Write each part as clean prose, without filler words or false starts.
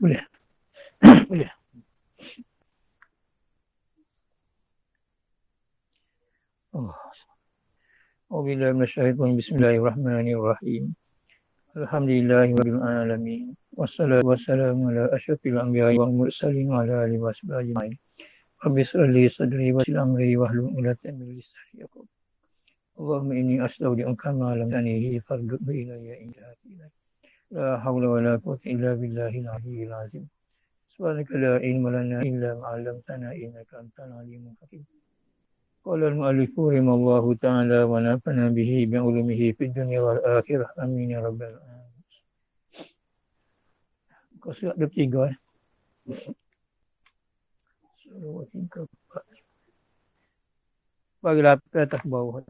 Boleh. Boleh. Auzubillahi minasyaitonir bismillahirrahmanirrahim. Alhamdulillahirabbil alamin. Wassalatu wassalamu ala asyrafil anbiya'i wal mursalin wa ala alihi washabihi ajmain. Rabbi shrah li sadri wa yassir amri wahlul 'uqdatam min lisani yafqahu. Allahumma inni as'aluka ma lam tanihi fardud ilayya inda la haula wa la quwwata illa billahil aliyyil azim. Subhanaka la ilma lana illa ma 'allamtana innaka antal alimul hakim. Qala al-mu'allifu rahimallahu ta'ala wa nafa'ana bihi bi 'ulumihi fid dunya wal akhirah. Amin ya rabbal alamin. Kau surat 23 Surat 3 bagi lapis atas bawah.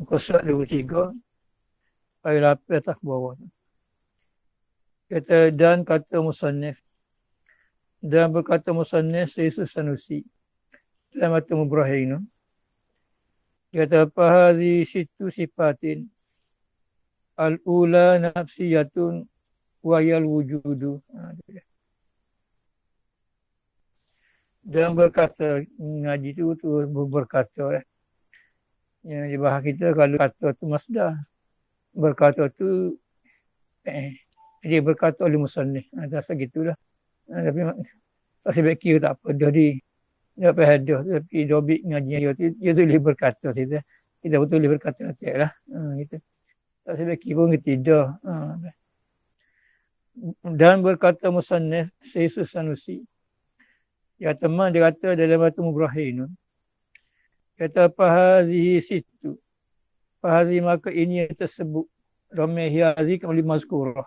Kau surat 23 bagi lapis atas bawah. Kata dan kata musannif dan berkata musannif Yesus Sanusi dalam mata Mubrahinu. Kata fahazi situ sifatin al-ula nafsiyatun wayal wujudu. Dan berkata, ngaji tu berkata yang di bahasa kita kalau kata tu masdar, berkata tu dia berkata oleh musannif. Rasa gitulah. Tapi tak sebab kira tak apa dah dia apa hadah, tapi dobik ngaji dia tu boleh berkata kita betul boleh berkata lah. Gitu. Tak sebab kira pun tidak. Dan berkata musannif Yesus Sanusi. Ya teman dia kata dalam batu Mubrahin. Kata fahazihi situ. Fahazi maka ini yang tersebut. Ramai hiazi kembali mazkurah.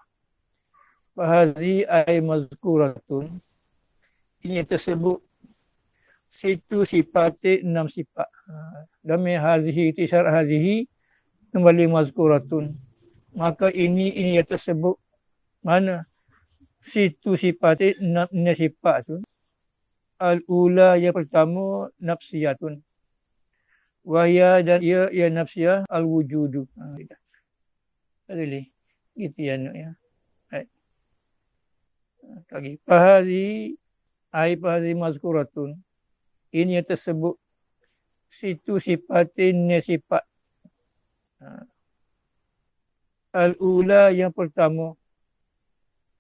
Fahazi ay mazkuratun. Ini yang tersebut. Situ sifati 6 sifat. Ramai hazihi tisar hazihi kembali mazkuratun. Maka ini yang tersebut. Mana? Situ sifati 6 sifat tu. Al-ula yang pertama nafsiyatun. Wahya dan ia nafsiyah al-wujudu. Boleh. Gitu ya nak ya. Baik. Lagi. Fahazi mazkuratun. Ini yang tersebut. Situ sifatin sifat. Al-ula yang pertama.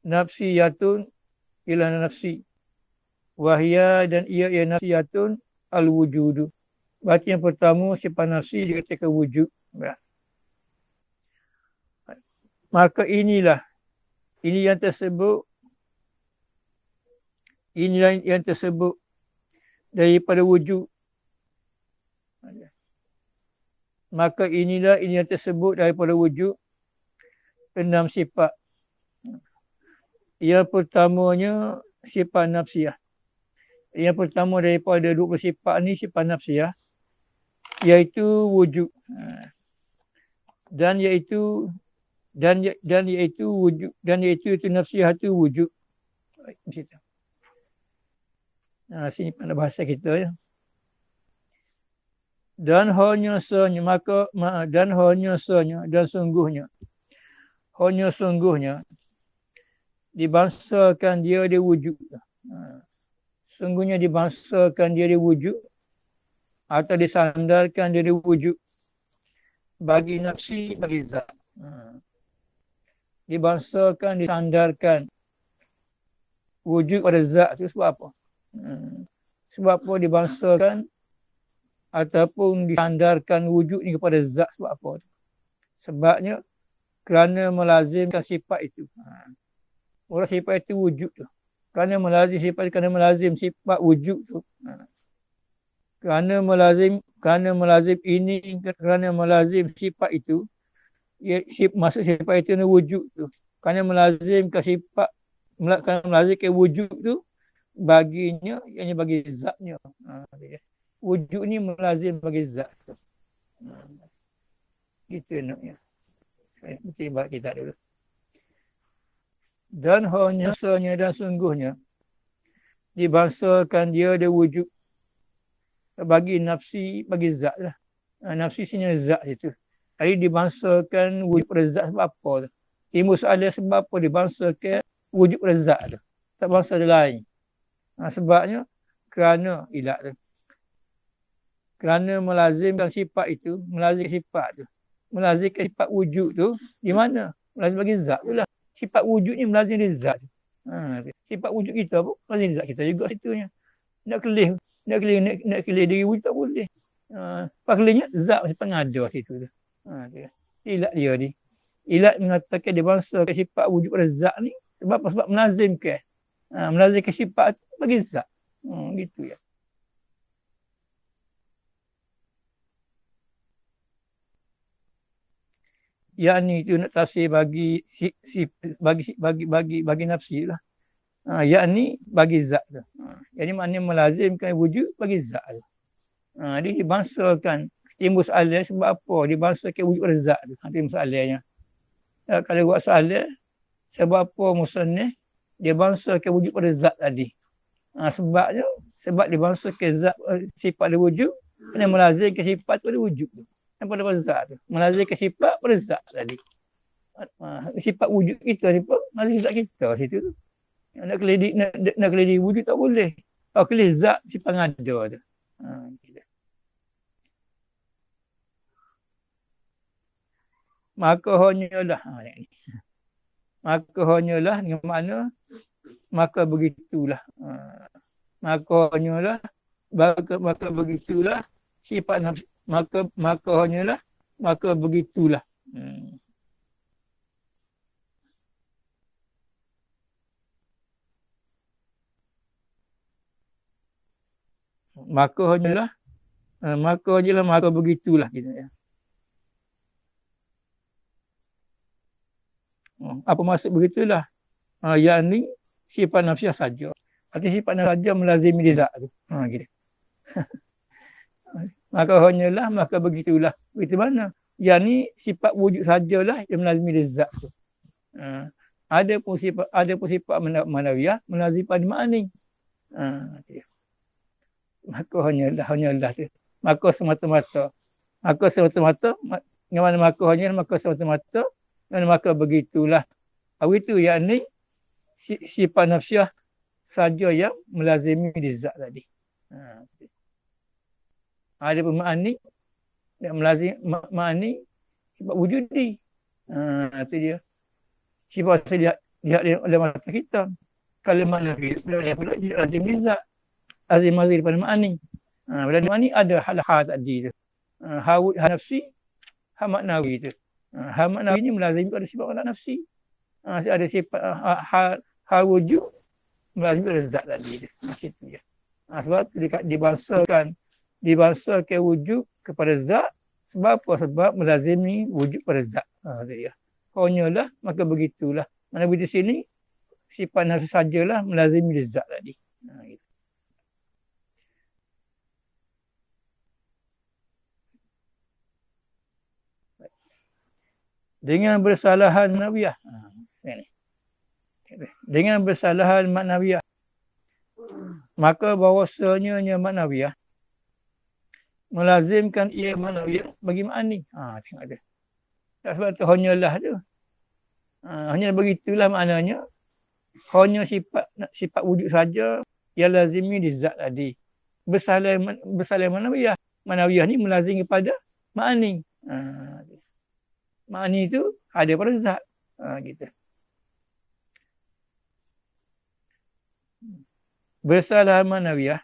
Nafsiyatun ila nafsi. Wahya dan ia nafsiyatun al-wujudu. Berarti yang pertama sifat nafsi dikatakan wujud. Maka ini yang tersebut daripada wujud. Maka ini yang tersebut daripada wujud 6 sifat. Yang pertamanya sifat nafsiyah. Yang pertama daripada 20 sifat ni sifat nafsiyah, iaitu wujud. Dan iaitu wujud, dan iaitu nafsiyah tu wujud. Baik, sini pada bahasa kita ya. Dan sungguhnya dibangsakan dia wujud. Sungguhnya dibangsakan dia wujud atau disandarkan dia wujud bagi nafsi, bagi zat. Dibangsakan, disandarkan wujud pada zat tu sebab apa? Sebab apa dibangsakan ataupun disandarkan wujud ni kepada zat sebab apa? Sebabnya kerana melazimkan sifat itu. Orang sifat itu wujud tu. Kerana melazim sifat wujud tu. kerana melazim ini, kerana melazim sifat itu, maksud sifat itu ni wujud tu. Kerana melazimkan sifat, kerana melazimkan wujud tu, baginya, ianya bagi zatnya. Wujud ni melazim bagi zat tu. Gitu naknya. Saya mesti baca kita dulu. Dan hanya dan sungguhnya, dibangsakan dia ada wujud bagi nafsi, bagi zat lah. Nafsi sini zat itu. Jadi dibangsakan wujud pada zat sebab apa tu? Timbul soalan sebab apa dibangsakan wujud pada zat tu? Tak bangsa ada lain. Sebabnya kerana ilat tu. Kerana melazimkan sifat itu, melazimkan sifat tu. Melazimkan sifat wujud tu, di mana? Melazim bagi zat tu lah. Sifat wujud ni melazim di zat. Sifat wujud kita pun melazim di zat kita juga situnya. Nak kelih diri wujud tak boleh. Pas kelihnya zat macam pengada situ tu. Ilat dia ni. Ilat mengatakan dia bangsa ke sifat wujud pada zat ni sebab apa? Sebab melazimkan. Melazimkan sifat tu bagi zat. Gitu ya. Yang ni tu nak tafsir bagi bagi nafsi lah. Yang ni bagi zat tu. Yang ni maknanya melazimkan wujud bagi zat tu. Dia dibangsakan timbul soalan sebab apa? Dibangsakan wujud pada zat tu. Timbul soalannya. Kalau buat soalan, sebab apa musannif dia bangsakan wujud pada zat tadi? Sebabnya, sebab dia bangsakan zat sifat dia wujud, kena melazimkan sifat pada wujud tu. Pada zat tu. Melazimkan sifat pada zat tadi. Sifat wujud kita ni pun melazim zat kita situ tu. Nak kelih wujud tak boleh. Kalau kelih zat sifat ada tu. Maka hanyalah maka hanyalah dengan makna maka begitulah. Maka hanyalah maka begitulah sifat nafsi. Maka hanyalah maka begitulah. Maka hanyalah maka begitulah gitu ya. Apa maksud begitulah? Yang ni sifat nafsiah saja. Artinya sifat nafsiah saja melazimi di zat tu. Gitu. Maka hanyalah, maka begitulah. Begitu mana? Yang ni sifat wujud sajalah yang melazimi di zat tu. Ada pun sifat manawiyah melazimi pada ma'ani. Maka hanyalah tu. Maka semata-mata. Yang mana maka hanyalah, maka semata-mata. Dan maka begitulah. Itu yang ni sifat nafsiah saja yang melazimi di zat tadi. Ada pun ma'ani yang melazim ma'ani sifat wujud ni. Itu dia. Sifat saya lihat oleh mata kita. Kalau mana dia pula tidak lazim di zat. Azim mazir pada ma'ani. Pada ma'ani ada hal-hal tadi tu. Ha nafsi, ha maknawi tu. Ha maknawi ni melazim pada sifat makna nafsi. Ada sifat ha wujud melazim pada zat tadi tu. Macam tu ya. Sebab dibangsakan wujud kepada zat. Sebab apa? Sebab melazimi wujud pada zat. Ya. Hanyalah, maka begitulah. Mana di sini sifat nafsi sajalah melazimi zat tadi. Gitu. Dengan bersalahan maknawiyah. Dengan bersalahan maknawiyah. Maka bahawasanya maknawiyah melazimkan ia maknawiyah bagi ma'ani. Tengok ada. Sebab tu hanyalah tu. Hanya begitulah maknanya. Hanya sifat wujud saja yang lazimi di zat tadi. Bersalahan maknawiyah. Maknawiyah ni melazim kepada ma'ani. Ma'ani itu ada pada zat. Gitu. Bersalahan maknawiyah.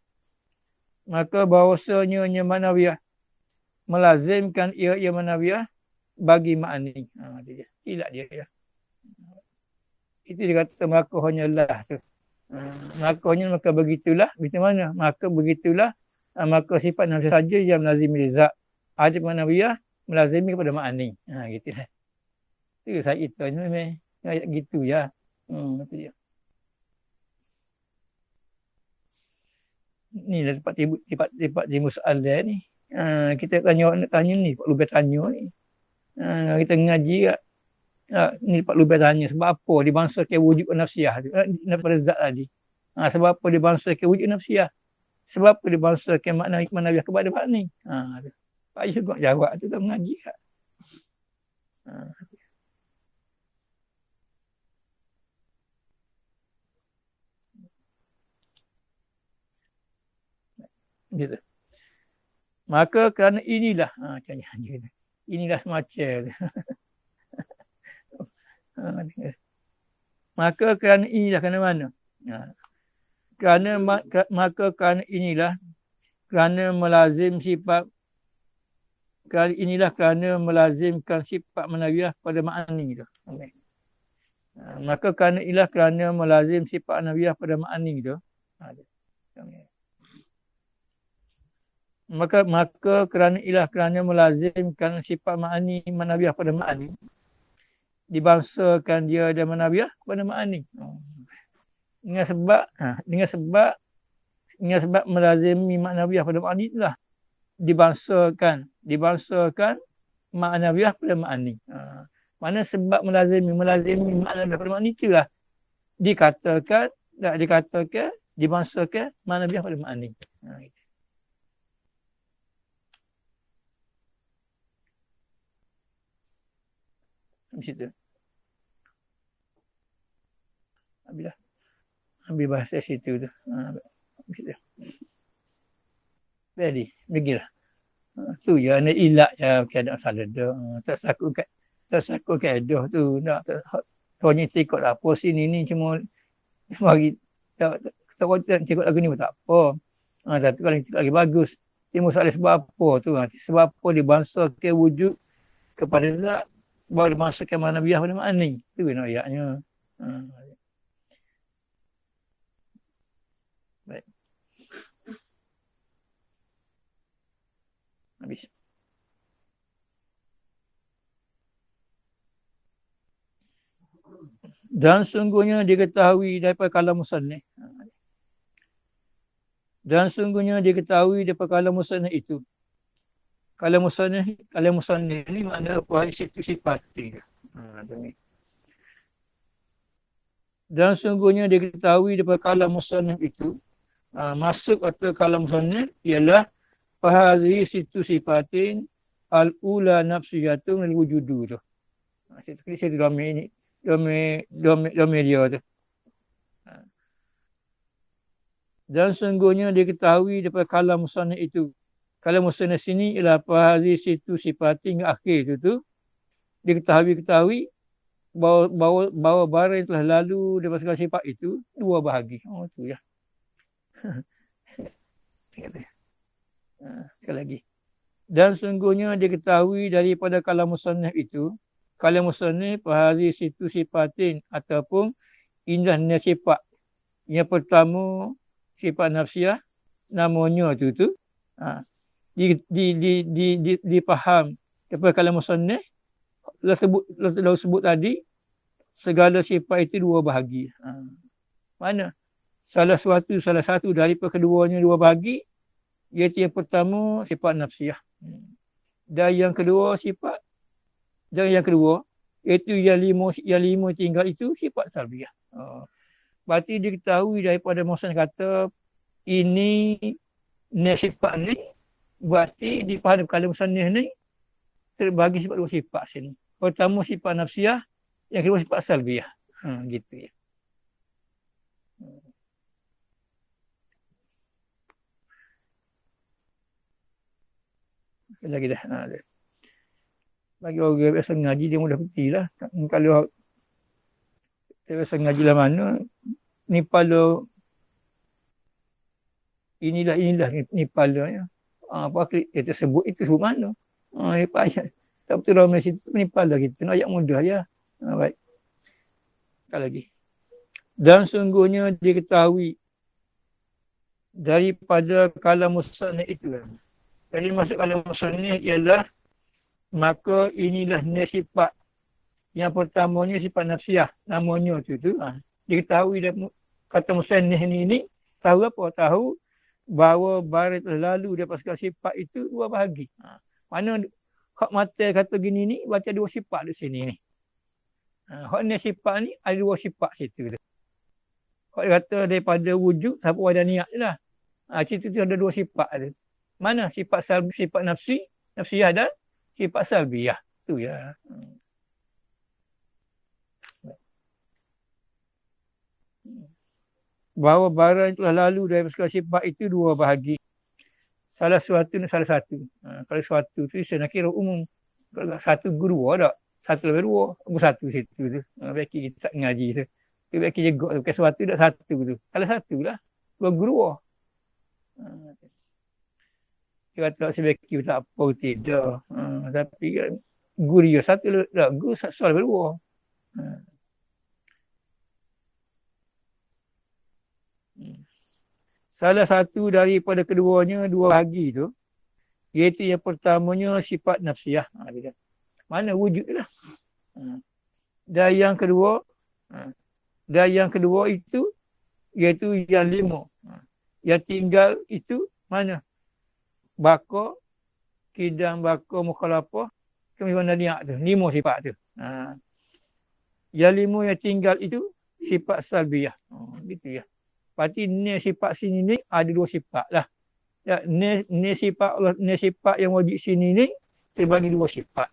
Maka bahawasanya maknawiyah melazimkan ia maknawiyah bagi ma'ani. Tidak dia ya. Itu dia kata maka hanyalah tu. Maka hanyalah maka begitulah. Begitu mana? Maka begitulah maka sifat nafsiyah saja yang melazimi zat. Ada ma'nawiyah melazimi kepada ma'ani. Gitu lah. Itu saya itu memang gitu ya. Itu dia. Ni dah tempat timbul soal dia ni. Kita tanya ni, Pak Lubis tanya ni. Kita ngaji kat. Ni Pak Lubis tanya sebab apa dibangsakan wujud nafsiyah tu. Daripada zat tadi. Sebab apa dibangsakan wujud nafsiyah. Sebab apa dibangsakan maknawiyah kepada makni. Pak juga jawab tu tak mengaji kat. Gitu. Maka kerana inilah inilah semacam maka kerana inilah kerana mana? Maka kerana inilah kerana melazim sifat kerana melazimkan sifat manawiyah pada ma'ani tu. Maka kerana inilah kerana melazim sifat manawiyah pada ma'ani tu. Maka kerana ilah kerana melazimkan sifat ma'ani manawiyah pada ma'ani dibangsakan dia dan manawiyah pada ma'ani. Dengan sebab melazimi maknawiyah pada ma'ani itulah dibangsakan maknawiyah pada ma'ani. Mana sebab melazimi maknawiyah pada ma'ani itulah dikatakan dibangsakan maknawiyah pada ma'ani. Di situ. Habis bahasa situ tu. Di situ. Jadi, begitulah. Tu je, ada ilat je, keadaan salah dah. Tak sakut keadaan tu. Tuanya tikut apa sini ni cuma bagi tak tikut lagu ni pun tak apa. Tapi kalau tikut lagi bagus. Timbul soalan sebab apa tu. Sebab apa dibangsakan wujud kepada zat. Baru masukkan manawiyah pada ma'ani. Itu nak ayatnya. Baik. Habis. Dan sungguhnya diketahui daripada kalam musannif. Dan sungguhnya diketahui daripada kalam musannif itu. Kalau musannif ni makna apa? Situ sifat. Dan sungguhnya diketahui daripada kalam musannif itu, masuk atau kalam musannif ialah fahadhi situ sifatin al-ula nafsiyatun al-wujudu tu. Situ domain ini. Domain dia tu. Dan sungguhnya diketahui daripada kalam musannif itu. Kalau musannif sini ialah fahadhi situ sifatin akhir tu diketahui bahawa barang yang telah lalu daripada segala sifat itu dua bahagi. Tu ya. Sekali lagi. Dan sungguhnya diketahui daripada kalam musannif itu, kalam musannif fahadhi situ sifatin ataupun indahnya sifat. Yang pertama sifat nafsiyah namanya tu. Dipaham daripada kalam musannif dah sebut tadi segala sifat itu dua bahagi. Mana salah satu daripada keduanya dua bahagi, iaitu yang pertama sifat nafsiyah dan yang kedua iaitu yang lima tinggal itu sifat salbiyah. Berarti diketahui daripada musannif kata ini sifat ni. Berarti dipahami kalam musannif ni terbagi sifat dua sifat sini. Pertama sifat nafsiyah, yang kedua sifat salbiyah. Gitu ya. Lagi dah. Bagi orang biasa ngaji dia mudah peti lah. Kalau dia biasa ngaji lah mana, ni pala inilah ni pala ya. Apa kita sebut mana? Ayat. Tak betul dalam Malaysia itu menipal dah kita. Ayat mudah ya. Baik. Sekali lagi. Dan sungguhnya diketahui daripada kalam musannif itu. Jadi maksud kalam musannif ialah maka inilah sifat. Yang pertamanya sifat nafsiyah. Namanya tu. Dia ketahui kata musannif ni tahu apa? Tahu bahawa barat lalu daripada segala sifat itu dua bahagi. Mana hak mata kata gini ni baca dua sifat di sini ni. Hak ni sifat ni ada dua sifat situ tu. Hak dia kata daripada wujud sampai wadaniyat je lah. Situ tu ada dua sifat tu. Mana sifat salbi, sifat nafsiyah dan sifat salbiyah. Tu ya. Bahawa barang yang telah lalu dari segala sifat itu dua bahagi. Salah suatu dan salah satu. Kalau suatu tu saya nak kira umum. Kalau satu guru tak. Satu lebih dua. Satu situ tu. Baik kita tak ngaji tu. Baik kita jegok tu. Bukan suatu tak satu tu. Kalau satu lah. Dua guru. Dia kata sebaik kita tak apa tidak. Tapi guru dia satu tak. Guru soal lebih dua. Salah satu daripada keduanya dua bahagi tu, iaitu yang pertamanya sifat nafsiyah. Mana wujud lah. Dan yang kedua itu iaitu yang lima. Yang tinggal itu mana? Baka, kidam, baka, mukhalafah, kemudian niat tu. Lima sifat tu. Yang lima yang tinggal itu sifat salbiyah. Gitu ya. Berarti ni sifat sini ni ada dua sifat lah. Ya, ni sifat yang wajib sini ni terbagi dua sifat.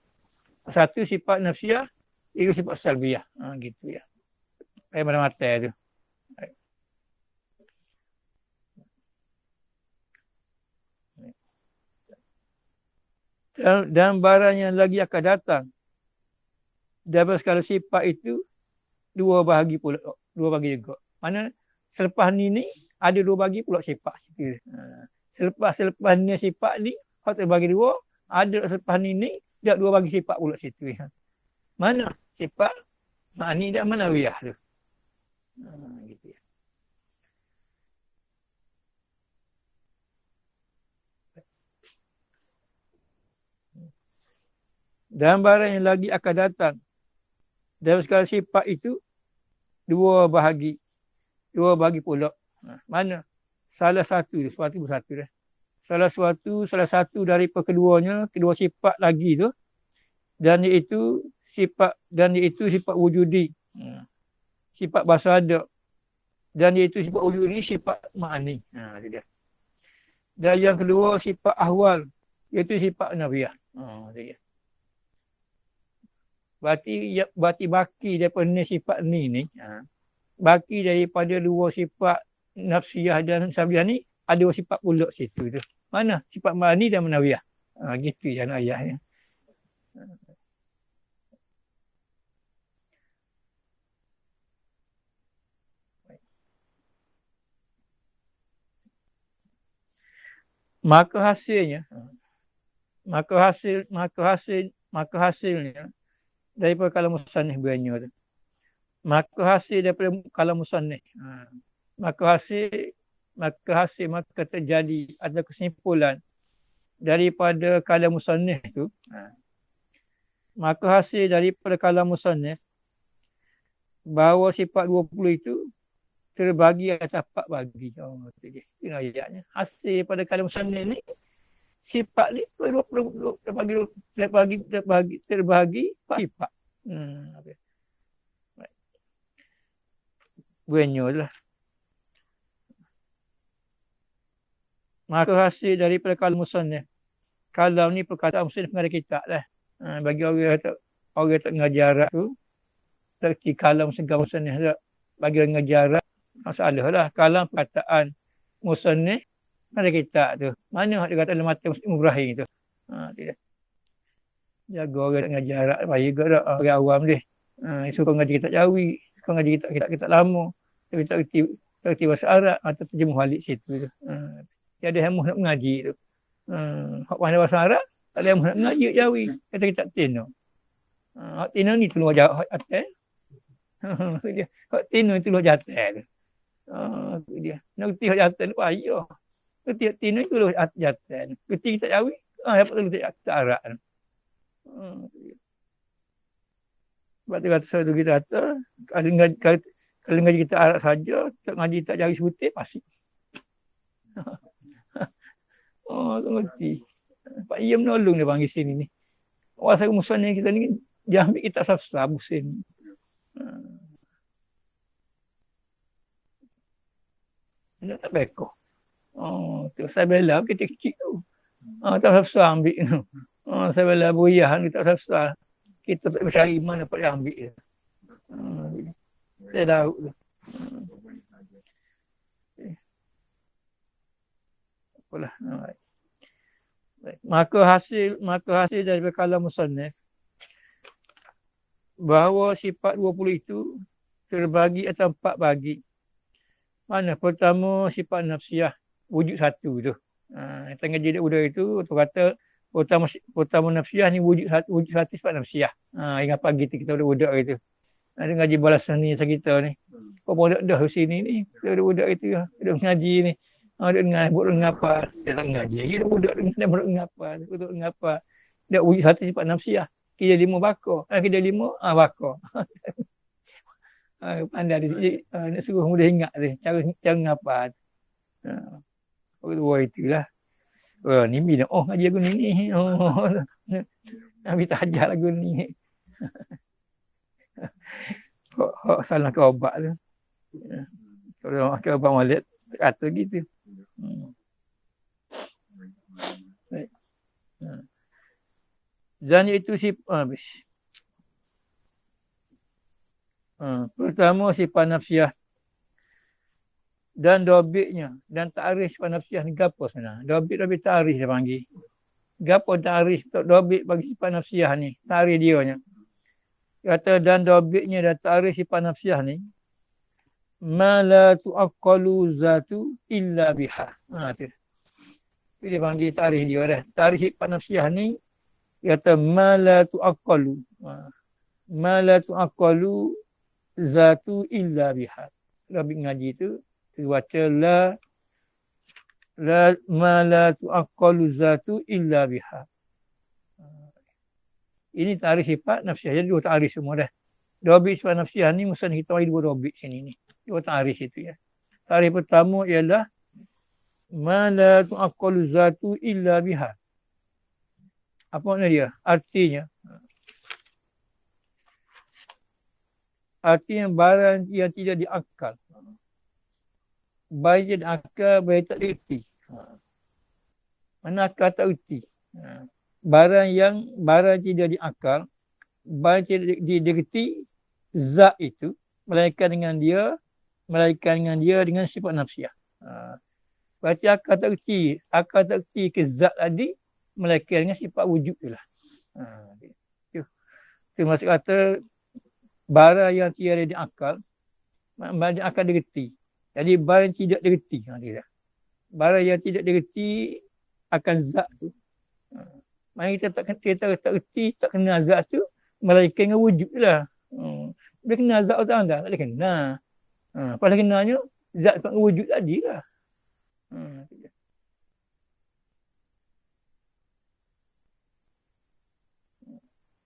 Satu sifat nafsiyah, itu sifat salbiyah. Gitu ya. Kayak mata tu. Dan barang yang lagi akan datang daripada segala sifat itu dua bahagi pula. Dua bahagi juga. Mana selepas ni ada dua bagi pula sifat situ. Selepas ni sifat ni hak terbagi dua, ada selepas ni dia dua bagi sifat pula situ. Mana sifat ma'ani dan manawiyah tu. Gitu ya. Dan barang yang lagi akan datang dari segala sifat itu dua bahagi pula. Mana? Salah satu dah. Salah satu daripada keduanya, kedua sifat lagi tu. Dan iaitu sifat wujudi. Sifat bahasa ada. Dan iaitu sifat wujudi, sifat ma'ani. Itu dia. Dan yang kedua sifat ahwal, iaitu sifat nafiyah. Itu dia. Berarti baki daripada sifat ni. Baki daripada dua sifat nafsiyah dan salbiyah ni ada dua sifat pula situ tu. Mana? Sifat ma'ani dan manawiyah. Gitu yang ayahnya. Maka hasilnya daripada kalam musannif banyak tu. Maka hasil daripada kalam musannif. Maka terjadi ada kesimpulan daripada kalam musannif tu. Maka hasil daripada kalam musannif bahawa sifat 20 itu terbagi atas 4 bagi. Itu dia. Itu ayatnya. Hasil daripada kalam musannif ni sifat ni terbagi 4 sifat. Banyak lah. Maka hasil daripada kalam musannif. Kalam ni perkataan musannif pengarang kitab lah. Bagi orang tak mengaji Arab tu, seperti kalam segala musannif tak. Bagi orang mengaji Arab, masalah lah. Kalam perkataan musannif pengarang kitab tu. Mana dia kata dalam mata Ibrahim tu. Tidak. Jaga orang tak mengaji Arab. Baik juga tak. Orang awam dia. Suka mengaji kitab Jawi. Suka mengaji kitab lama. Tapi tak kerti bahasa Arab. Atau terjemuh balik situ tu. Dia ada yang nak mengaji tu. Hak pandai bahasa Arab, tak ada yang nak mengaji Jawi. Kata kitab Tino. Hak Tino ni tolong ajar hak atas. Hak Tino tu tolong ajar atas tu. Tu dia. Nak kerti hak jantan tu payah. Kerti hak tin tu lah hak jantan. Kerti kita jawab, dapat tu kita arak. Sebab tu kata tu kita kata, kalau ngaji kita arak saja, tak ngaji tak jari sebutir, pasti. Tu ngerti. Pak Ia menolong dia panggil sini ni. Orang saya musuh ni kita ni, dia ambil kita susah musim. Dia tak bekoh. Tu saya bela kita kecil tu. Tak susah ambil tu. Saya bela buiyahan kita tak susah. Kita tak mencari mana dapat dia ambil. Saya tahu tu. Apalah. Maka hasil daripada kalam musannaf bahawa sifat 20 itu terbagi atas 4 bagi. Mana pertama sifat nafsiyah, wujud satu tu. Tengah jadi udah itu tu kata pertama nafsiyah ni wujud satu sifat nafsiyah. Ingat pagi kita udah itu. Ada ngaji balasan ni kita ni. Kau pun dah sini ni, udah itu dah ngaji ni. Dia buat ngapa? Dia tak ngaji. Dia budak buat ngapa? Budak ngapa? Dia wujud satu sifat nafsiyah. Kita 5 bakar. Kita 5 bakar. Pandai dia nak suruh mudah ingat dia. Cara ngapa? Itulah. Ni bila ngaji lagu ni. Nabi tak ajar lagu ni. Hak salah taubat tu. Kalau Abang Walid kata gitu. Dan itu habis. Pertama sifat nafsiyah dan dobitnya dan ta'rif sifat nafsiyah ni gapo sebenarnya? Dobit ta'rif dia panggil. Gapo ta'rif dobit bagi sifat nafsiyah ni? Ta'rif dia nya. Kata dan dobitnya dan ta'rif sifat nafsiyah ni ma la tu'aqqalu zatu illa biha. Tu. Dia panggil ta'rif dia dah. Ta'rif sifat nafsiyah ni kata ma la tu'aqqalu. Ma la tu'aqqalu zatu illa biha. Rabbi ngaji tu baca la ma la tu'aqqalu zatu illa biha. Ini ta'rif sifat nafsiyah. Jadi 2 ta'rif semua dah. Dobit sifat nafsiyah ni mesti kita bagi 2 dobit sini ni. 2 ta'rif itu ya. Ta'rif pertama ialah ma la tu'aqqalu zatu illa biha. Apa makna dia? Artinya barang yang tidak diakal. Baik akal, baik tak erti. Mana akal tak erti. Barang tidak diakal, barang tidak digerti, zat itu melainkan dengan dia dengan sifat nafsiyah. Berarti akal tak erti ke zat tadi melainkan dengan sifat wujud itulah. Itu maksud kata barang yang tiada diakal, barang akal digerti. Jadi barang tidak digerti. Barang yang tidak digerti akan zat tu. Maksudnya kita tak erti, tak kenal zat tu, melainkan dengan wujud lah. Dia kenal zat tu tak boleh kenal. Pada kenalnya, zat tu wujud tadi lah.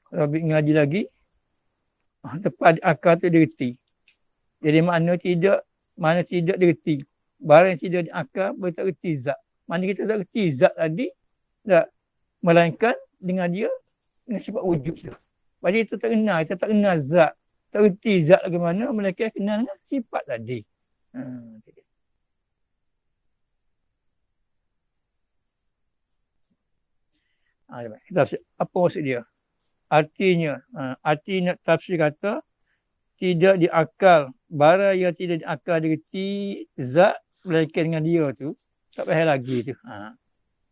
Kalau ngaji lagi, tepat akal tu digerti. Jadi mana tidak digerti. Barang yang tidak diakal, boleh tak erti zat. Mana kita tak erti zat tadi, tak. Melainkan dengan dia, dengan sifat wujud tu. Jadi kita tak kenal zat. Tak erti zat bagaimana, melainkan kenal dengan sifat tadi. Apa maksud dia? Artinya tafsir kata, tidak diakal. Barang yang tidak diakal digerti zat, melainkan dengan dia tu, tak payah lagi tu.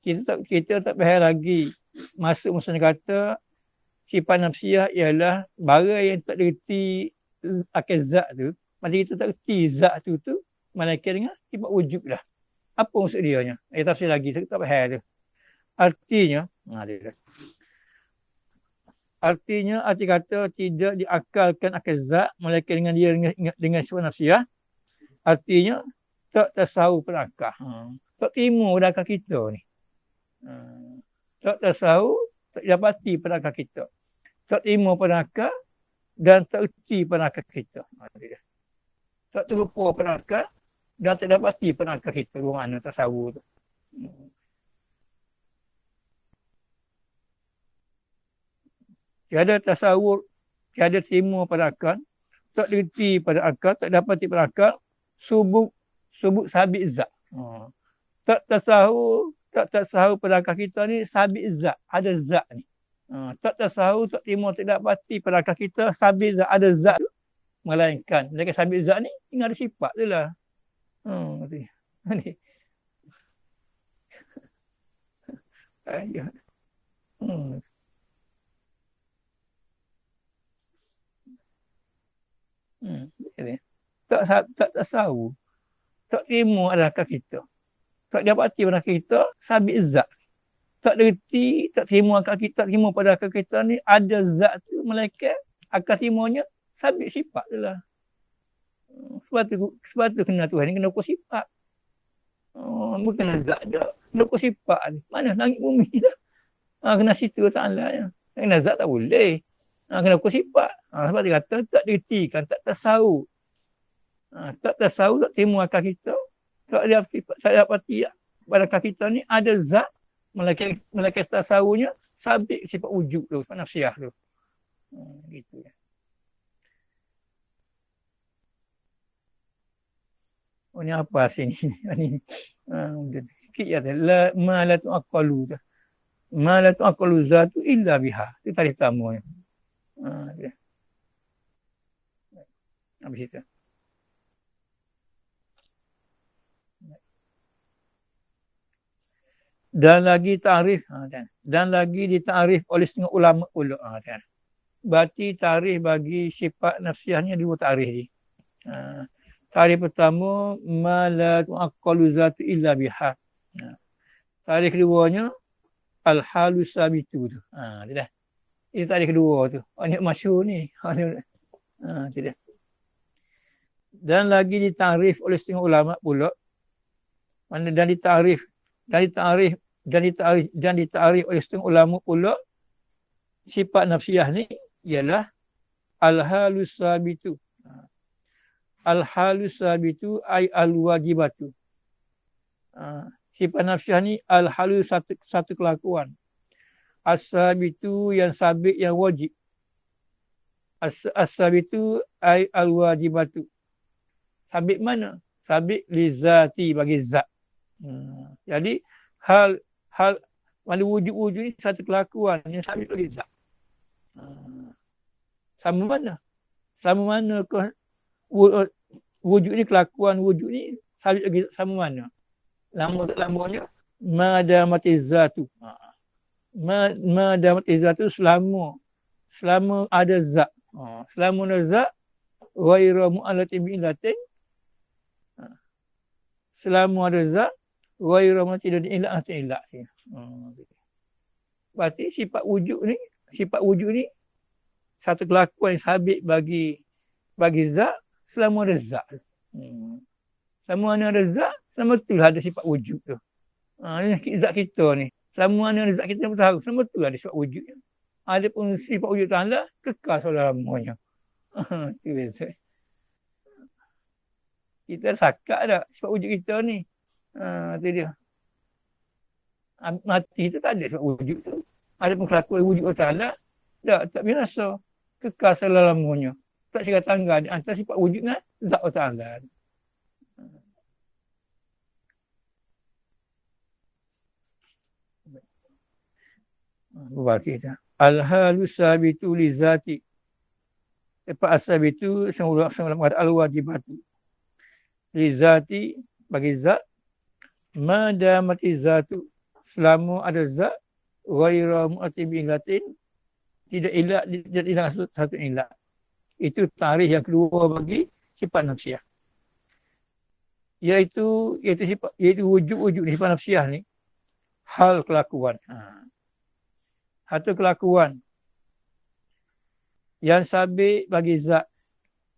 Kita tak payah lagi masuk maksudnya kata sifat nafsiyah ialah barang yang tak digerti akan zat tu. Maksudnya kita tak erti zat tu melainkan dengan sifat wujud lah. Apa maksud dia nya? Tafsir lagi, tak payah tu. Artinya, arti kata tidak diakalkan akan zat melainkan dengan dia dengan sifat nafsiyah. Artinya tak tasahu penakah. Tak terima pada akal kita ni. Tak tasahu, tak dapati pada akal kita. Tak terima pada akal dan tak erti pada akal kita. Tak terupa pada akal dan tak dapati pada akal kita. Dua mana tasahu tu. Tiada tasawur, tiada terima pada akal, tak erti pada akal, tak dapati pada akal, subuk sabit zat. Tak tasahu pada akal kita ni sabit zat, ada zat ni. Tak tasahu, tak terima, tak dapati pada akal kita sabit zat, ada zat tu. Melainkan sabit zat ni tinggal ada sifat je lah. Tak tasahu, tak terima ada akal kita, tak dapati pada akal kita sabit zat, tak erti, tak terima akal kita, tak terima pada akal kita ni ada zat tu, melainkan akal terimanya sabit sifat je lah. Sebab tu kena Tuhan ni kena ukur sifat. Bukan zat je, kena ukur sifat ni. Mana langit bumi dah. Kena situ Ta'ala ya. Kena zat tak boleh. Kena ukur sifat. Sebab dia kata tak dikertikan, tak tasahu. Tak tasahu, tak terima akal kita, tak dapati pada akal kita ni ada zat, melainkan tasahunya sabit sifat wujud tu, sifat nafsiyah tu. Gitu ya. Ni apa sini? Ni sikit ya. Ma la tu'aqalu. Ma la tu'aqalu zatu illa biha. Itu tarikh tamunya. Habis itu. Dan lagi ta'rif. Dan lagi ditarif oleh setengah ulama pula. Berarti tarikh bagi sifat nafsiyahnya dua tarikh ni. Tarikh pertama, ma la tu'aqalu zatu illa biha. Tarikh keduanya, al-halu sabitu tu. Tidak. Itu tarikh kedua tu. Ini masyhur ni. Tidak. Dan lagi ditarif oleh setengah ulama pula. Mana dan ditarif oleh setengah ulama pula, sifat nafsiyah ni ialah al-halu sabitu. Al-halu sabitu ay al-wajibatu. Sifat nafsiyah ni al-halu satu kelakuan. As-sabitu yang sabit, yang wajib. As-sabitu ay al-wajibatu. Sabit mana? Sabit li zati, bagi zat. Jadi hal mana wujud-wujud ni satu kelakuan yang sabit bagi zat. Sama mana ke wujud ni, kelakuan wujud ni sabit lagi sama mana? Lama tak lamanya madamati zatu. Madamati zatu selama ada zat. Selama ada zat ghairu mu'allati bi'illatin. Selama ada zat ghairu mu'allati bi'illatin. Berarti sifat wujud ni satu kelakuan yang sabit bagi zat selama ada zat. Selama ada zat, selama betul ada sifat wujud tu. Ini zat kita ni. Selama ada zat kita pun tahu, selama betul ada sifat wujud. Ada pun sifat wujud Ta'ala kekal selama-lamanya. Itu biasa. Kita sakat tak sifat wujud kita ni. Itu dia. Mati tu tak ada sifat wujud tu. Ada pun kelakuan wujud Ta'ala tak binasa. Kekal selama-lamanya. Tak kira tangga di antara sifat wujud dengan zat Ta'ala. Berarti kita. Al-halu sabitu li zati. Lepas as-sabitu, semula mengatakan al-wajibatu. Li zati, bagi zat. Madamati zatu. Selama ada zat. Ghaira mu'atibi ilatin. Tidak ilah satu ilah. Itu tarikh yang kedua bagi sifat nafsiyah. Iaitu wujud-wujud sifat nafsiyah ni. Hal kelakuan. Satu kelakuan yang sabit bagi zat,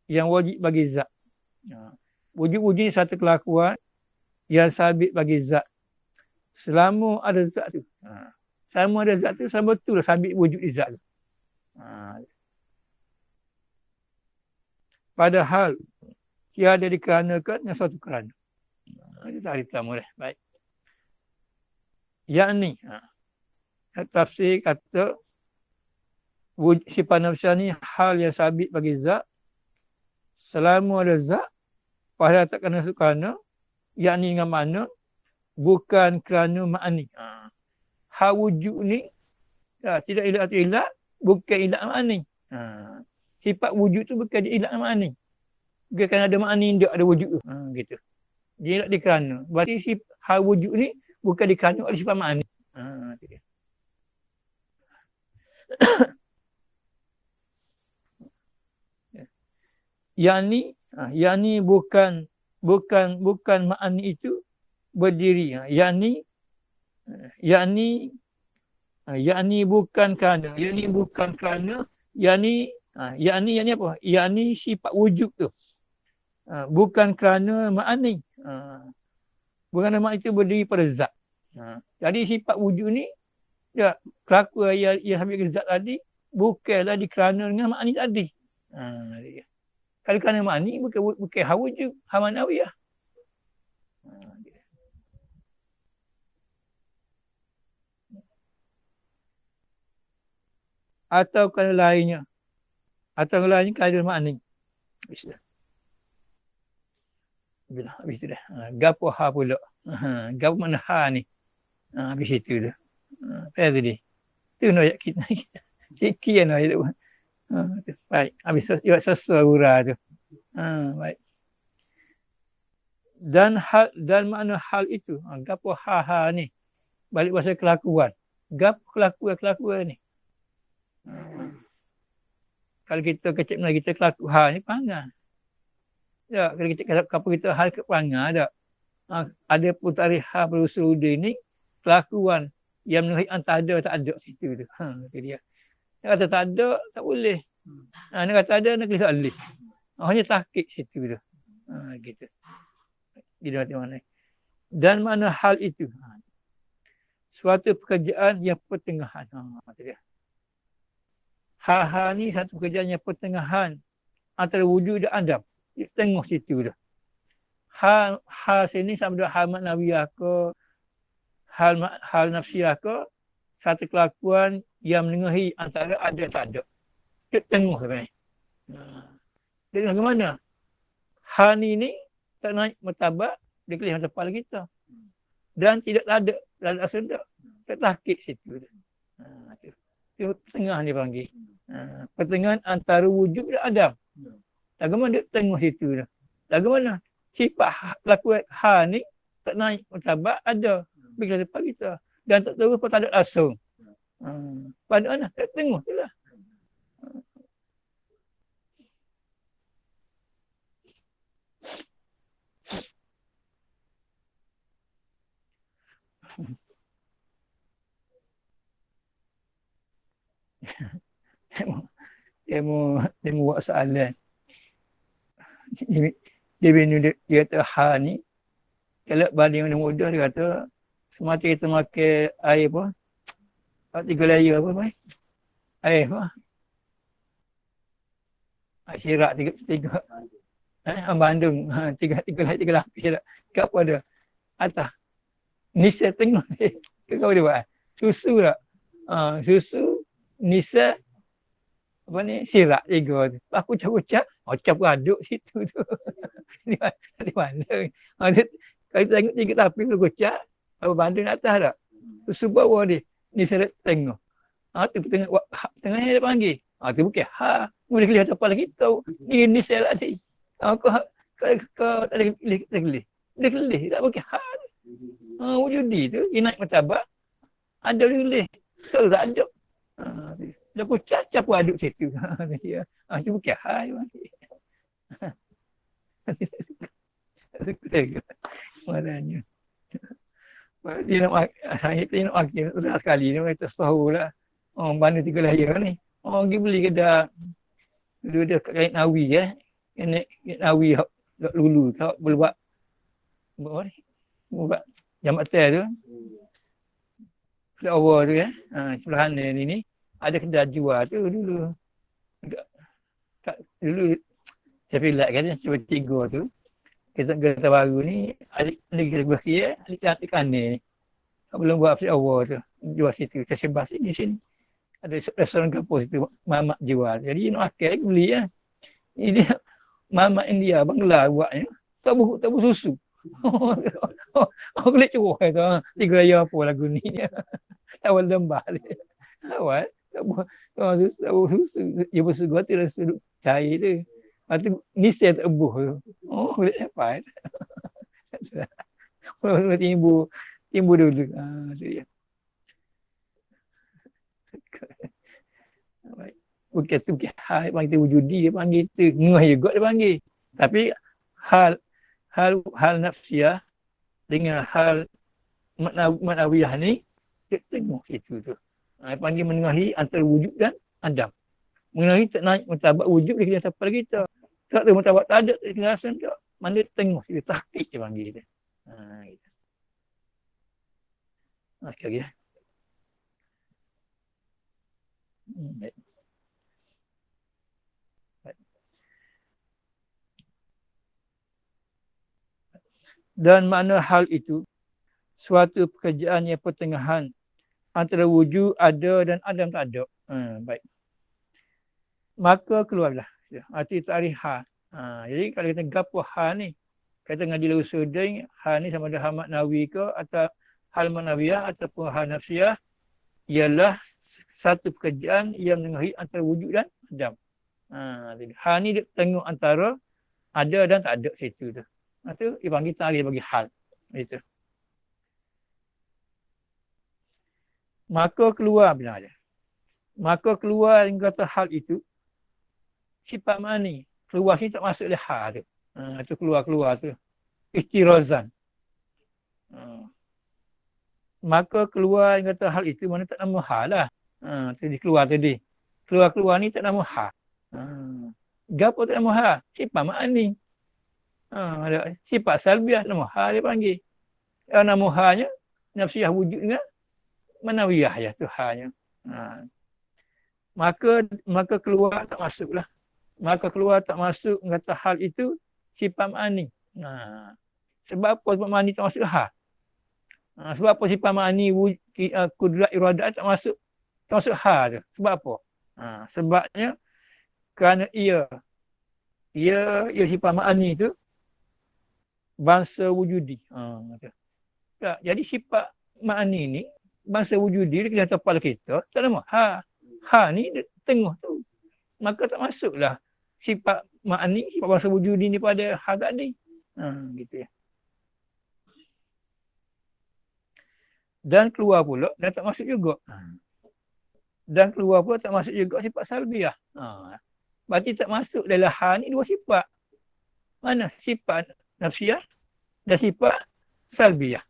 yang wajib bagi zat. Wujud-wujud ni satu kelakuan yang sabit bagi zat. Selama ada zat tu. Selama ada zat tu, selama betul lah sabit wujud di zat tu. Padahal tiada dikeranakan yang suatu kerana. Itu tahrif pertama dah. Baik. Yakni, tafsir kata sifat nafsiyah ni hal yang sabit bagi zat. Selama ada zat, padahal tak kena kerana, yakni dengan makna bukan kerana makni. Hal wujud ni tidak ilat atau ilat, bukan ilat makni. Sifat wujud tu bukan dia ilat makni. Bukan kerana ada makni, dia ada wujud tu. Gitu. Dia ilat dikerana. Berarti hal wujud ni bukan dikerana oleh sifat makni. Yang ni bukan makni itu berdiri. Yang ni bukan kerana. Yang ni apa? Yang ni sifat wujud tu. Bukan kerana makni. Bukan kerana makni itu berdiri pada zat. Jadi sifat wujud ni kelakuan yang habis ke zat tadi bukanlah dikerana dengan makni tadi. Kalau kerana makni bukan hal wujud, hal ma'nawiyah. Atau kerana lainnya. Atau lainnya kerana makni. Habis dah. Habis tu dah. Gapo ha pula. Gapo mana ha ni. Habis itu dah. Apa tadi? Tu nak kita. Sekian lah. Baik. Habis sesuai urah tu. Baik. Dan makna hal itu. Gapo ha ni. Balik bahasa kelakuan. Gapo kelakuan ni. Kalau kita kecil Melayu kita kelaku ha ni panggah. Ya, kalau kita kata kita hal ke panggah tak. Ada pun tarikh ha berusul ni kelakuan yang menurut antara ada tak ada situ tu. Itu dia. Dia kata tak ada tak boleh. Dia kata ada nak kena alih. Hanya tahqiq situ tu. Gitu. Di mana. Dan mana hal itu? Suatu pekerjaan yang pertengahan. Itu dia. Ha ni satu pekerjaan yang pertengahan antara wujud dan adam. Di tengah situ dah. Hal sini sama ada hal maknawiyah ke, hal nafsiyah ke, satu kelakuan yang menengahi antara ada dan tak ada. Di tengah sebenarnya. Dia tengah ke mana? Hal ni tak naik martabat, dia kelihatan kepala kita. Dan tidak ada asal tak. Tak tahqiq situ dah. Itu pertengahan dia panggil. Pertengahan antara wujud dan adam. Bagaimana dia tengah situ dah. Bagaimana sifat kelakuan ha ni tak naik martabat ada. Bila depan kita. Dan tak terus pun tak ada langsung. Pada mana? Tak tengah tu lah. Dia mau buat soalan. Dia kata ha ni kalau banding dengan mudah dia kata semata kita makan air apa? 3 layer apa mai? Air apa? Syirak 3 Bandung 3 lapis syirak. Kau apa ada? Atas. Nisa tengah ni. Kau dia buat. Susu tak? Susu Nisa apa ni syirak 3 tu. Aku ucap-ucap, campur aduk situ tu. Di mana? Kalau kita tengok 3 tapi kalau ucap, apa banding atas tak? Susu bawah dia. Nisa tengah. Tu tengah dia panggil. Tu bukan ha. Boleh kelihatan kepala kita. Ni Nisa tadi. Kau tak boleh kelih. Dia kelih. Tak bukan ha. Wujudi tu, dia naik martabat. Ada boleh. Betul tak ada. Dia aku campur aduk situ. Itu bukan hal. Suka ke? Marahnya. Dia nak akhir sekali dia kata tahu lah. Mana 3 layar ni. Pergi beli kedai. Dua kat Kain Nawi Nawi lulu. Kalau boleh buat jamak tel tu. Flower tu kan. Sebelahan ni ada kedai jual tu dulu. Dulu saya pilih kan cuba 3 tu. Kereta baru ni negeri bersih ikan ni. Belum buat flower tu. Jual situ. Tersebar di sini. Ada restoran kampus situ mamak jual. Jadi nak makan beli lah. Ini mamak India Bangla buatnya. Tak bersusu. Kulit curah tu. 3 raya apa lagu ni. Awal lembah dia. Awal tak bersusu. Dia bersusu tu rasa cair tu. Lepas tu nisai tak ebuh tu. Kulit hebat. Timbul dulu. Tu dia. Bukan tu bukan hal panggil wujudi dia panggil tu. Ngah juga dia panggil. Tapi hal nafsiyah dengan hal maknawiyah ni dia tengok itu tu. Panggil menengahi antara wujud dan adam. Mengenai tak naik martabat wujud dia kena sampai kita. Tak ada martabat tak ada kelasan tak. Mana tengok dia tahqiq dia panggil kita. Gitu. Sekali ya. Baik. Dan makna hal itu suatu pekerjaan yang pertengahan antara wujud ada dan adam tak ada. Baik. Maka keluarlah. Arti ta'rif hal. Jadi kalau kita gapo hal ni, kata ngaji Usuluddin, hal ni sama ada hal maknawi ke atau hal maknawiyah ataupun hal nafsiyah, ialah satu pekerjaan yang mengenai antara wujud dan adam. Hal ni dia tengok antara ada dan tak ada situ tu. Itu dia panggil ta'rif bagi hal. Itu. Maka keluar bila ada. Maka keluar yang kata hal itu sifat ma'ani. Keluar sini tak masuk oleh hal tu. Itu keluar tu. Istirazan. Maka keluar yang kata hal itu mana tak nama hal lah. Itu keluar tadi. Keluar ni tak nama hal. Gapo tak nama hal? Sifat ma'ani. Sifat salbiah nama hal dia panggil. Nama halnya nafsiyah wujud dengan manawiyah ya tu halnya. Maka keluar tak masuklah. Maka keluar tak masuk kata hal itu sifat ma'ani. Sebab apa sifat ma'ani tak masuk hal? Sebab apa sifat ma'ani kudrat iradat tak masuk hal tu? Sebab apa? Sebabnya kerana ia sifat ma'ani tu bangsa wujudi. Jadi sifat ma'ani ni bangsa wujudi dia kena atas kepala kita, tak nama ha ni dia tengah tu, maka tak masuklah sifat ma'ani, sifat bangsa wujudi ni pada hal tadi. Gitu ya. Dan keluar pula dan tak masuk juga. Dan keluar pula tak masuk juga sifat salbiah. Berarti tak masuk dalam hal ni dua sifat. Mana sifat nafsiyah dan sifat salbiah.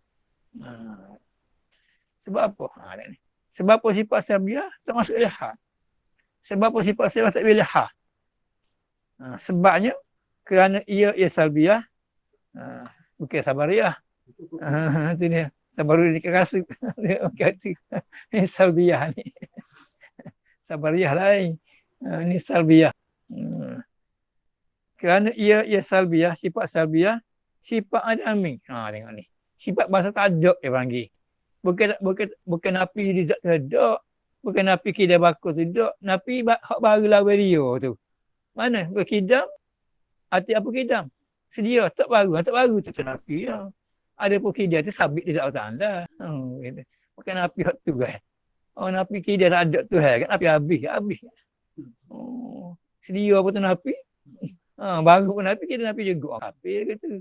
Sebab apa? Sebab apa sifat salbiah tak masuk dalam hal? Sebab apa sifat salbiah tak boleh hal? Sebabnya kerana ia salbiah, bukan sabariyah. Itu dia. Sabariyah ni kerasa. Ini salbiah ni. Sabariyah lain. Ini salbiah. Kerana ia salbiah, sifat salbiah, sifat adami. Tengok ni. Sifat bahasa tak ada dia panggil. Bukan napi di zat tidak. Bukan napi kidam bakul tidak. Napi hak baru lawan dia tu. Mana? Berkidam. Arti apa kidam? Sedia. Tak baru tu napi. Ada pun kidam tu sabit di zat Allah. Bukan napi hak tu kan. Napi kidam tak ada tu kan. Napi habis. Sedia apa tu napi? Baru pun napi, kita napi juga. Napi dia kata.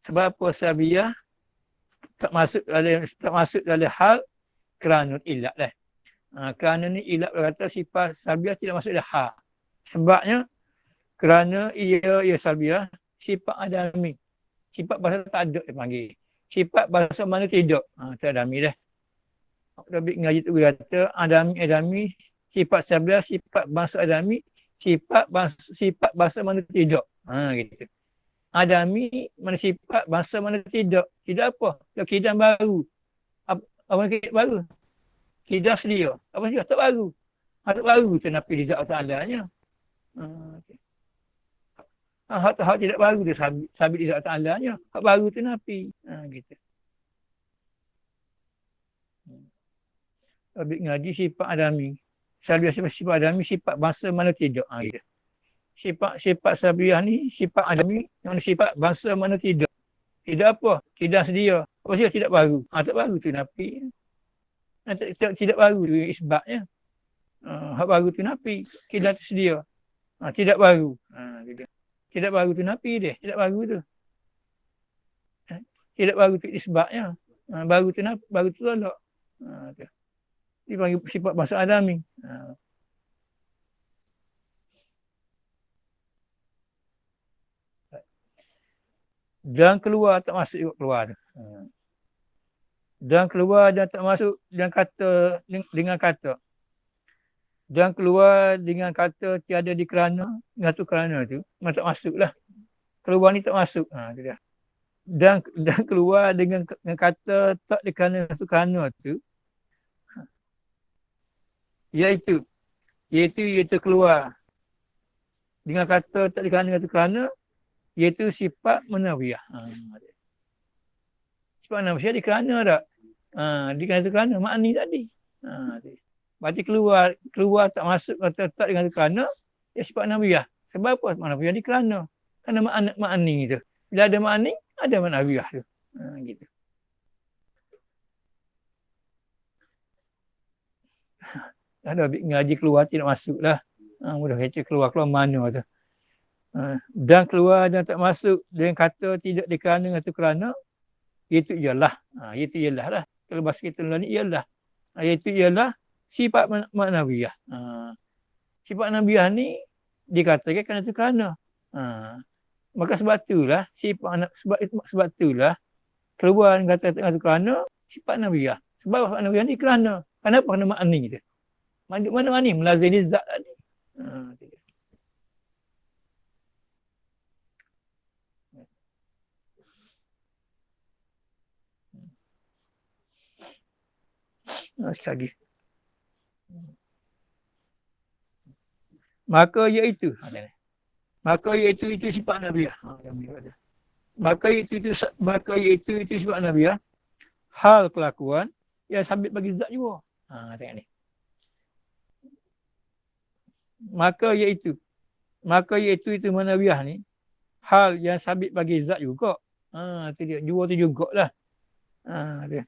Sebab apa salbiah tak masuk dalam hal kerana ilat lah. Kerana ni ilat berkata sifat salbiah tidak masuk dalam hal. Sebabnya kerana ia salbiah sifat adami. Sifat bahasa tak ada dia panggil. Sifat bahasa mana tidak. Tak adami dah. Rabbi ngaji tu kata Adami, sifat sebelah, sifat bangsa Adami, sifat bangsa mana tidak. Gitu. Adami mana sifat bangsa mana tidak. Tidak apa? Kidam baru. Apa kidam baru? Kidam sedia. Apa sedia? Tak baru. Tak baru tu nafi di zat Ta'ala-nya. Okay. Hak tidak baru dia sabit di zat Ta'ala-nya. Hak baru tu nafi. Gitu. Rabbi ngaji sifat Adami. Sabiah sifat Adami, sifat bangsa mana tidak. Gitu. Sifat Sabiah ni, sifat Adami, yang sifat bangsa mana tidak. Tidak apa? Tidak sedia. Apa sedia? Tidak baru. Tak baru tu nafi. Tidak baru tu isbatnya. Hak baru tu nafi. Tidak sedia. Tidak baru. Gitu. Tidak baru tu nafi dia. Tidak baru tu. Tidak baru tu isbatnya. Baru tu nafi. Baru tu tolak. Dia panggil sifat bangsa Adami. Dan keluar tak masuk juga keluar tu. Dan keluar dan tak masuk dengan kata. Dan keluar dengan kata tiada di kerana. Dengan tu kerana tu. Memang tak masuk lah. Keluar ni tak masuk. Tu dia. Dan keluar dengan kata tak di kerana tu kerana tu. Iaitu keluar. Dengan kata tak di kerana iaitu sifat manawiyah. Sifat manawiyah di kerana tak? Di kerana makni tadi. Berarti keluar tak masuk kata tak dengan kerana ya sifat manawiyah. Sebab apa manawiyah di kerana? Kerana makni tu. Bila ada makni, ada manawiyah tu. Gitu. Ada ngaji keluar tidak masuk lah. Mudah kata keluar mana tu. Dan keluar dan tak masuk dengan kata tidak dikerana atau kerana itu ialah lah kalau bahasa kita ni ialah iaitu ialah sifat maknawiyah. Sifat maknawiyah ni dikatakan kerana itu kerana. Maka sebab itulah sebab itulah keluar dengan kata itu kerana sifat maknawiyah. Sebab maknawiyah ni kerana kenapa? Kerana makni dia. Mana makni melazimi zat tadi. Sekali. Maka iaitu itu sifat Nabiah. Maka itu sifat Nabiah. Hal kelakuan yang sabit bagi zat juga. Tengok ni. Maka iaitu itu Nabiah ni. Hal yang sabit bagi zat juga. Itu dia. Jua tu jugalah. Dia.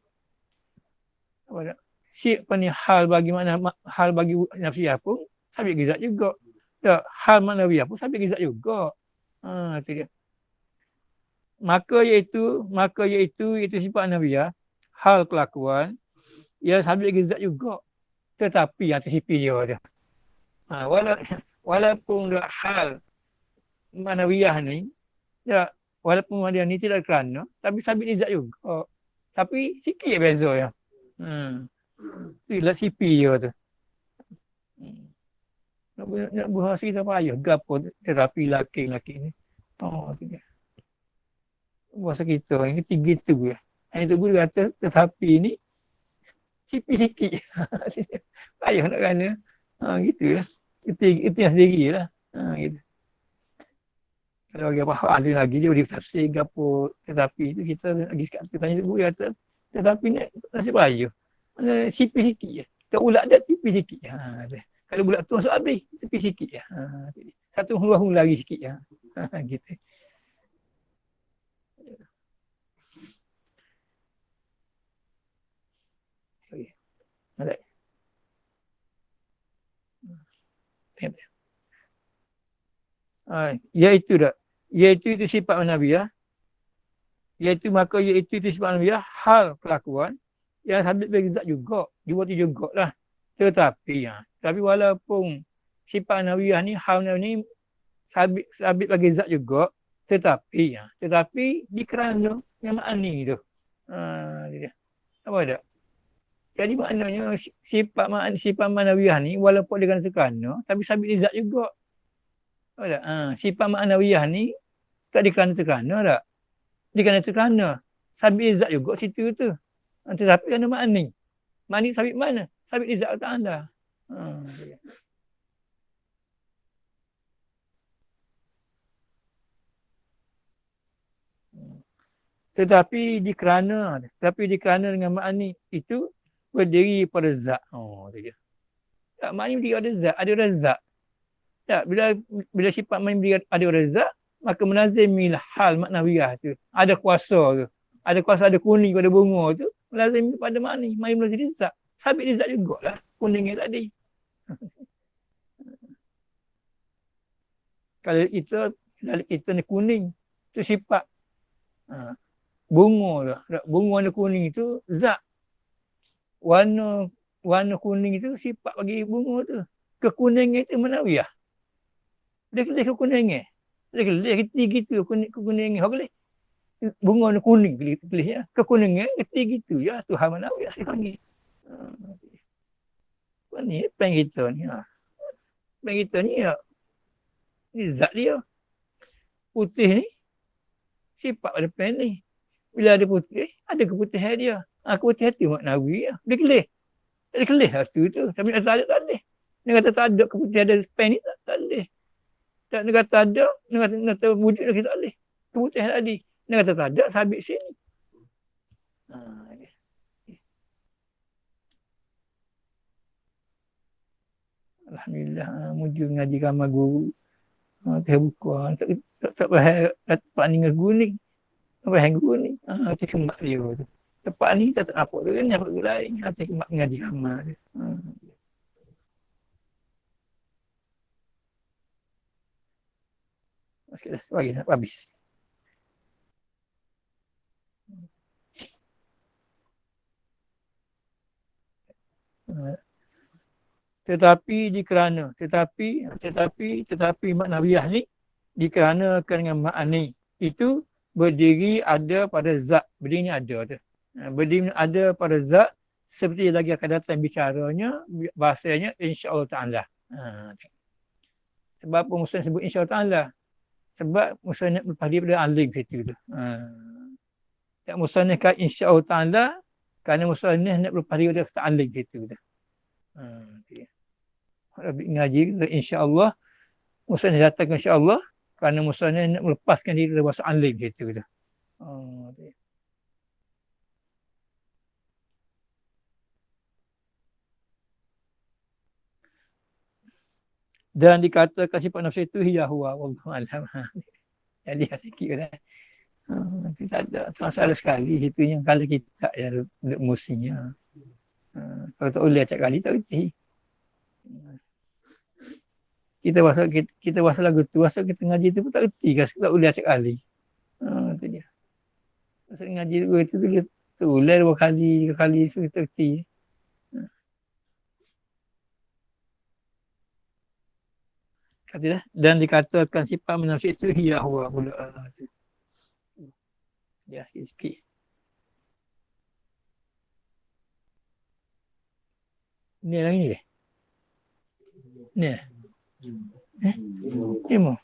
Apa dah? Apa ni hal bagi nafsiyah pun sabit bagi zat juga. Tak, hal manawiyah pun sabit bagi zat juga. Itu dia. Maka iaitu sifat nafsiyah, hal kelakuan yang sabit bagi zat juga. Tetapi yang tersipi dia. Walaupun hal manawiyah ni, ya, walaupun dia ni tidak kerana, tapi sabit bagi zat juga. Tapi sikit beza ya. Itulah sipi dia tu. Nak bahasa kita payah. Gapo terapi laki ni. Tu dia. Bahasa kita ni tiga tu ya. Yang tu pun kata tetapi ni sipi sikit. Payah nak kena. Gitu lah. Itu yang sendiri lah. Gitu. Kalau bagi apa ada lagi dia boleh tafsir gapo tetapi tu kita lagi kata tanya tu dia kata tetapi ni nasib payah. Sipi sikit je. Kalau ulat ada tipis sikit. Kalau bulat tu masuk habis, tipis sikit je. Satu huruf lagi sikit je. Gitu. Okay. Alright. Iaitu dah. Iaitu itu sifat Nabiah. Iaitu itu sifat Nabiah. Hal kelakuan yang sabit bagi zat juga. Dua tu jugalah. Tetapi walaupun sifat Nabiah ni, hal ni sabit bagi zat juga. Tetapi di kerana yang makni tu. Apa ada? Jadi maknanya sifat ma'nawiyah ni walaupun dia kena terkena tapi sabit di zat juga. Tahu tak? Sifat ma'nawiyah ni tak dikena terkena tak? Dikena terkena. Sabit di zat juga situ tu. Tetapi kena makni. Makni sabit mana? Sabit di zat Allah Ta'ala. Tetapi dikerana dengan makni itu berdiri pada zat. Oh, tu dia. Tak, makni berdiri pada zat, ada zat. Tak, bila sifat makni berdiri ada zat, maka menazimilah hal maknawiyah tu. Ada kuasa tu. Ada kuasa, ada kuning pada bunga tu, melazim pada makni. Makni melazim di zat. Sabit di zat jugalah kuningnya tadi. Kalau kita ni kuning, tu sifat. Bunga lah. Bunga warna kuning tu zat. Warna kuning itu sifat bagi bunga tu. Kekuningan itu manawiyah. Dia kelih kekuningan. Dia kelih gitu kekuningan. Apa kelih? Bunga warna kuning kelih ya. Kekuningan keti gitu ya. Tuhan manawiyah dia panggil. Ni pen kita ni. Pen kita ni ya. Ni zat dia. Putih ni sifat pada pen ni. Bila ada putih, ada keputihan dia. Keputihan tu maknawi ya. Dia kelih. Tak kelih lah tu. Tapi nak tak ada. Dia kata tak ada keputihan ada pen ni tak boleh. Tak, dia kata ada, dia kata wujud lagi tak boleh. Keputihan tadi. Dia kata tak ada, sabit sini. Alhamdulillah, muncul ngaji kamar guru. Saya buka, tak faham tempat ni dengan guru ni. Tak faham guru ni. Saya kemak dia tu. Tempat ni tak apa tu kan, apa tu lain. Saya kemak ngaji kamar dia. Okey dah, bagi dah, habis. Tetapi maknawiyah ni dikeranakan dengan makni itu berdiri ada pada zat. Berdiri ada tu. Berdiri ada pada zat seperti lagi akan datang bicaranya, bahasanya insya-Allah Ta'ala. Sebab apa Musa sebut insya-Allah Ta'ala? Sebab Musa nak berlepas daripada alim situ tu. Tak Musa ni kan insya-Allah Ta'ala kerana Musa ni nak berlepas daripada kata alim situ tu. Ngaji insya-Allah Musa ni datang insya-Allah kerana Musa ni nak melepaskan diri dari bahasa alim situ tu. Dan dikatakan sifat nafsu itu hiya huwa wallahu alam. Jadi sikit dah. Nanti tak ada masalah sekali situ yang kalau kita yang musinya. Kalau tak boleh acak kali tak reti. Kita bahasa lagu tu, bahasa kita ngaji tu pun tak reti kan, tak boleh acak kali. Tu dia. Bahasa ngaji tu dia tulis dua kali, tiga kali so kita reti. Katalah, dan dikatakan sifat menafsir itu hiya huwa pula. Ya, sikit. Ni lagi ni. Ni. Ni mau.